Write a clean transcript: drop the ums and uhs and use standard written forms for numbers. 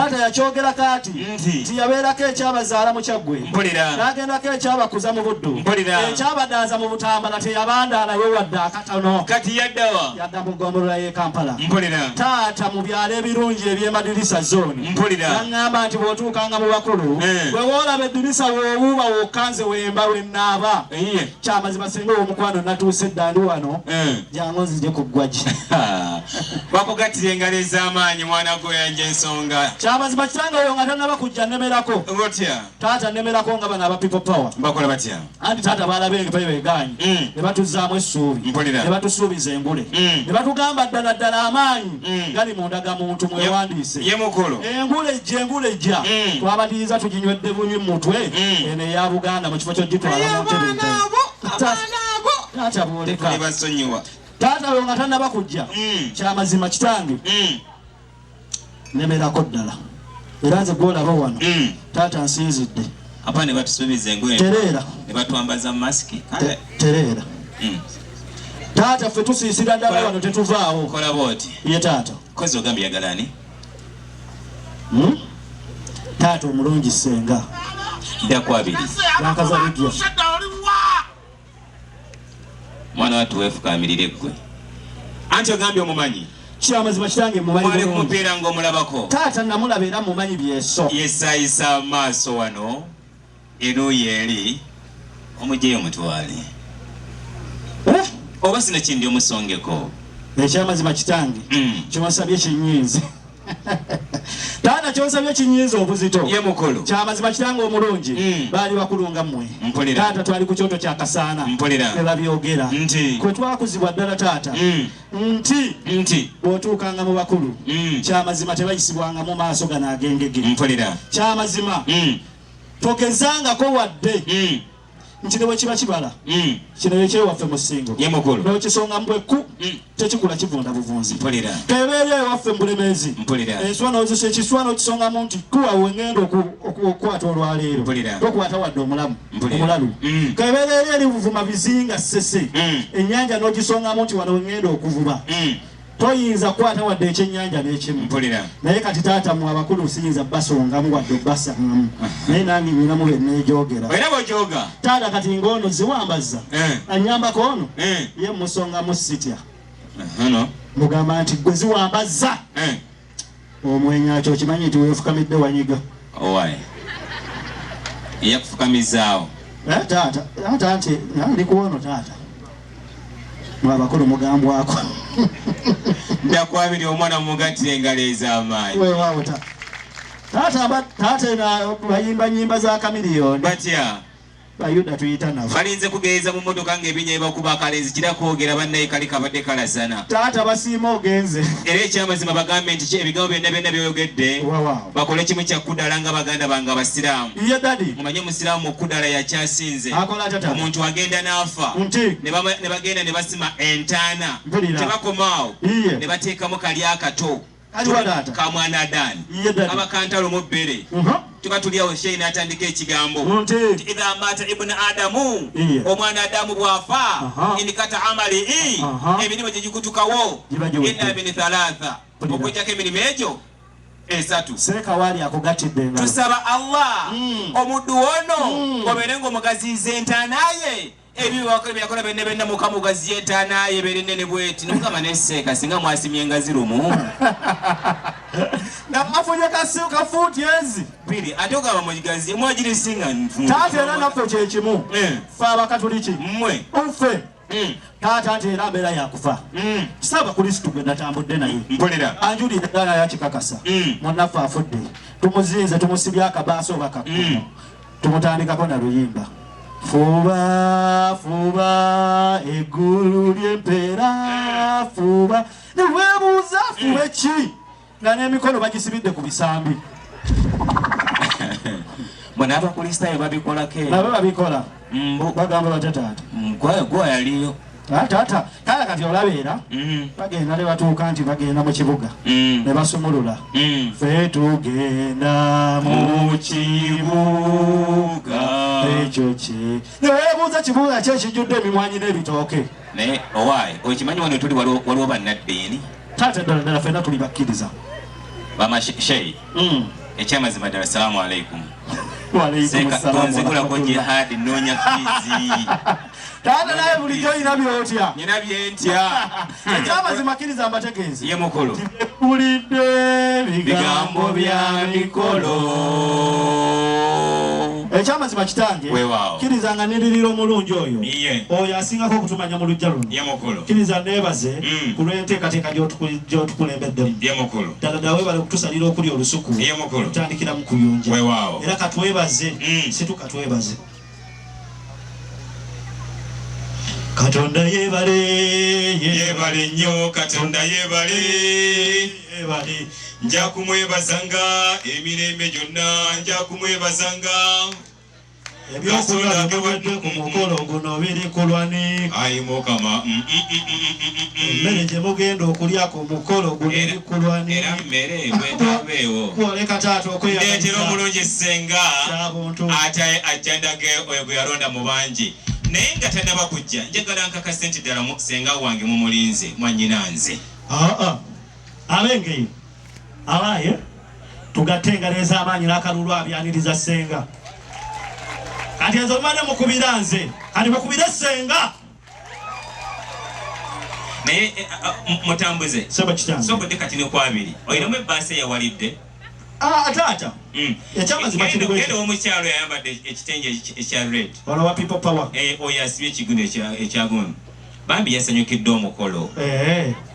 taata yakyogera kati nti yabeerako ekyabazaala mu kyaggwe n'agendako ekyabakuza mu buddu ekyabadaaza mu butambala teyabandaala wewadde akatono kati yaddawa yadda mu ggombolola y'e Kampala taata mu byalo ebirungi eby'emadirisa zooni yaŋŋamba nti bw'otuukanga mu bakulu bwe woolaba eddirisa w'owuuba w'okkanze wemba wennaaba kyamazima singa omukwano natuuse edda ndi wano jangu nzije ku ggwagi bakugattira engalo ez'amaanyi mwana gwe yanja ensonga kyamazima kitange oyo nga tannaba kujja nnemerako taata nnemerako nga bano aba people power bakola batya anti taata baalabenga bebeeganyi ne batuzzaamu essuubi ne batusuubiza engule ne batugamba ddala ddala amaanyi gali mu ndagamuntu mwewandiise engule ejja twabadiriza tuginywedde bunywi mutwe eno eya Buganda mu kifo ky'ogitwala mu ntebe taata bwoleka taata oyo nga tannaba kujja kyamazima kitange nemerako ddala era nze gwolaba wano taata nsinzidde apa ne batusuubiza engoye tereera ne batwambaza masiki tereera taata ffe tusiisira ddala wano tetuvaawo kola booti ye taata kozi ogambye yagalani taata omulungi senga ddakwabiri yakazabijja mwana watu wefukamirire ggwe anti ogambye omumanyi kyamazima kitange mumanyi kumupiira ng'omulabako taata namulaba era mumanyi byeso yesaayisa amaaso wano eruuyi eri omugyeyo omutwale oba sina kindi omusongeko ekyamazima kitange kyonsabye kinyinzi taata kyonsabye kinyinzi obuzito ye mukulu kyamazima kitange omulungi baali bakulunga mmwe taata twali ku kyoto kyakasaana ne babyogera kwe twakuzibwa ddala taata nti bw'otuukanga mu bakulu kyamazima tebayisibwanga mu maaso gano agengege kyamazima togezangako wadde nti ne bwe kiba kibala kino yekyewaffe mu ssingo nokisonga mbweku tekikula kivunda buvunzi kebeerya ewaffe mubulemeezi enswa nozisa ekiswa nokisongamu nti kuwawe ngenda okukwata olwaleero tokwata wadde omulalu kebeerya eri eri buvuma bizinga sese ennyanja nogisongamu nti wano wengenda okuvuba toyinza kukwata wadde ekyennyanja n'ekimu naye kati taata mu abakulu siyinza basongamu wadde obbasangamu naye nange nyinamu benneejogera taata kati ng'ono ziwambaza anyambako ono ye musongamu sitya mugamba nti gwe ziwambaza omwenyakyo okimanyi nti weefukamidde wanyiga yakufukamizaawo taata nti ndi kuwono taata mwabakulu mugambwako ndakwabiri omwana mugattira engalo ez'amaanyi weewaawo taata bayimba nyimba za kamiliyoni batya bayuda tuyita nabo balinze kugeeza mu mmotoka ng'ebinya ebakuba akalenzi kira kwogera bannaye kali kabadde kalasana taata basiima ogenze era ekyamazima bagambe nti ebigambo byonna byonna byoyogedde bakole kimu kyakkudala nga baganda bange abasiraamu ye dadi mumanye omusiraamu mukkudala yakyasinze omuntu agenda n'afa ne bagenda ne basima entaana tebakomaawo ne bateekamu kali akato kamwana adaani abakantalo mu bbere tuba tuliawo sheyi n'atandika ekigambo idha mata ibuni adamu omwana adamu bwafa inikata amali emirimu gye gikutukawo illa min thalatha okujjako emirimu egyo esatu tusaba Allah omuddu wono obeere ng'omugaziiza entaanaye ebyakola benne benna mukama ogaziya entaanaye beere nnene bweti nemukama nesseeka singa mwasimye engazi lumu namafunye kafuuti enzi biri ate ogamba mugigazi mwagiri singa taata era naffe kyekimu fe abakatuliki mmwe nfe taata nti era mbeera yakufa kisaaba kristu gwe natambudde naye anjulira ddala yakikakasa munnaffe afudde tumuzinze tumusibye akabaasa oba kakkumu tumutandikako na luyimba fuba fuba eggulu ly'empeera fuba ne weebuuza fuba ki nga n'emikono bagisibidde ku bisambi bona abakristaayo babikolako nabo babikola bagamba batya taata gwa yaliyo taata kale kati olabeera bagenda ne batuuka nti bagenda mu kibuga ne basumulula ffe tugenda mu kibuga ekyo ki ne weebuuza kibuga ki ekijjudde emimwanyi n'ebitooke naye owaayi okimanyi wano tuli waliwo bannaddiini taata ddala ddala ffenna tuli bakkiriza Bamasheyi. Ekyamazima ddala assalamu alaikum. Wa alaikum assalam. Nzigula ko jihad nonya fizi. Tata naye bulijjo ina byotya. Nina byentya. Ekyamazima kkiriza amategeezi. Ye mukulu. Bulidde bigambo bya mikolo. Ekyamazima kitange. Kkiriza nga nirira omulungi oyo. Oyo asingako okutumanya mu lujja luno. Ye mukulu. Kkiriza neebaze ku lw'enteekateeka gy'otukulembeddemu. Ye mukulu. Ddala weebale okutusalira okuli olusuku. Ye mukulu. Tutandikira mu kuyunja. Weewaawo. Era katwebaze. Situka twebaze. Katonda yebale yebale nnyo Katonda yebale nja kumwebazanga emirembe gyonna nja kumwebazanga ebyokulwa byobadde ku mukolo guno biri kulwani ayi mukama emmere gye mugenda okulya ku mukolo guno biri kulwani era mmere bwetabeewo kwoleka taata okweyagaliza ndeetera omulungi senga ate ajjandage oyo gwe yalonda mu bangi naye nga tannaba kujja njagala nkakase nti ddala senga wange mumulinze mwannyinanze abengeyo abaye tugatte engalo ez'amaanyi n'akalulu abyaniriza senga kati enzo mubadde mukubira nze kati mukubire senga naye mutambuze sobodde kati ne kwabiri oyinamu ebbaasa eyawalidde taata ekyamazima genda omukyalo yayambadde ekitenge ekya red olwa people power oyo asibye ekigundo ekyagundi bambi yasanyukidde omukolo